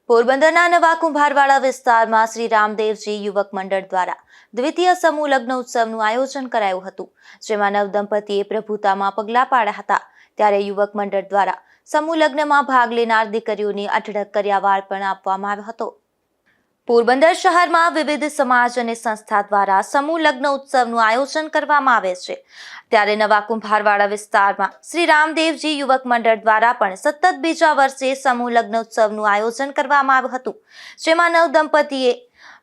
પોરબંદરના નવા કુંભારવાડા વિસ્તારમાં શ્રી રામદેવજી યુવક મંડળ દ્વારા દ્વિતીય સમૂહ લગ્ન ઉત્સવનું આયોજન કરાયું હતું, જેમાં નવદંપતીએ પ્રભુતામાં પગલાં પાડ્યા હતા। ત્યારે યુવક મંડળ દ્વારા સમૂહ લગ્નમાં ભાગ લેનાર દીકરીઓની અઢળક કર્યાવાર પણ આપવામાં આવ્યો હતો। પોરબંદર શહેરમાં વિવિધ સમાજ અને સંસ્થા દ્વારા સમૂહ લગ્ન ઉત્સવનું આયોજન કરવામાં આવે છે। ત્યારે નવા કુંભારવાડા વિસ્તારમાં શ્રી રામદેવજી યુવક મંડળ દ્વારા પણ સતત બીજા વર્ષે સમૂહ લગ્ન ઉત્સવનું આયોજન કરવામાં આવ્યું હતું, જેમાં નવદંપતીએ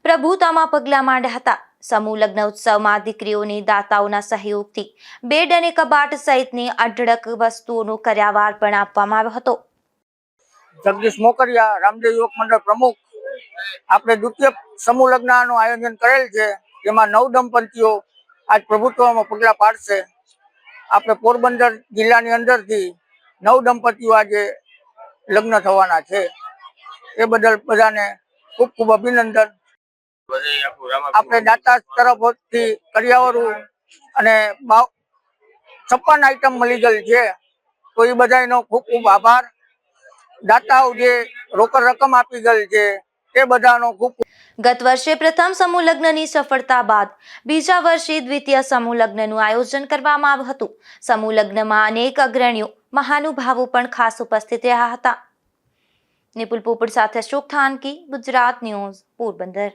પ્રભુતામાં પગલાં માંડ્યા હતા। સમૂહ લગ્ન ઉત્સવમાં દીકરીઓની દાતાઓના સહયોગથી બેડ અને કબાટ સહિતની અઢળક વસ્તુઓનો કર્યાવાર પણ આપવામાં આવ્યો હતો। જગદીશ મોકરિયા, રામદેવ યુવક મંડળ પ્રમુખ, આપણે દ્વિતીય સમૂહ લગ્નનું આયોજન કરેલ છે, જેમાં 9 દંપતીઓ આજ પ્રભુત્વમાં પગલાં પાડશે। આપણે પોરબંદર જિલ્લાની અંદરથી 9 દંપતીઓ આજે લગ્ન થવાના છે, એ બદલ બધાને ખૂબ ખૂબ અભિનંદન। આપણે દાતા તરફથી કરિયાવરું અને 56 આઈટમ મળી ગયેલ છે, તો એ બધાનો ખૂબ ખૂબ આભાર। દાતાઓ જે રોકડ રકમ આપી ગયેલ છે તે બધાનો ખૂબ। ગત વર્ષે પ્રથમ સમૂહ લગ્નની સફળતા બાદ બીજા વર્ષે દ્વિતીય સમૂહ લગ્નનું આયોજન કરવામાં આવ્યું હતું। સમૂહ લગ્નમાં અનેક અગ્રણીઓ, મહાનુભાવો પણ ખાસ ઉપસ્થિત રહ્યા હતા। નિપુલ પોપટ સાથે અશોક થાનકી, ગુજરાત ન્યૂઝ, પોરબંદર।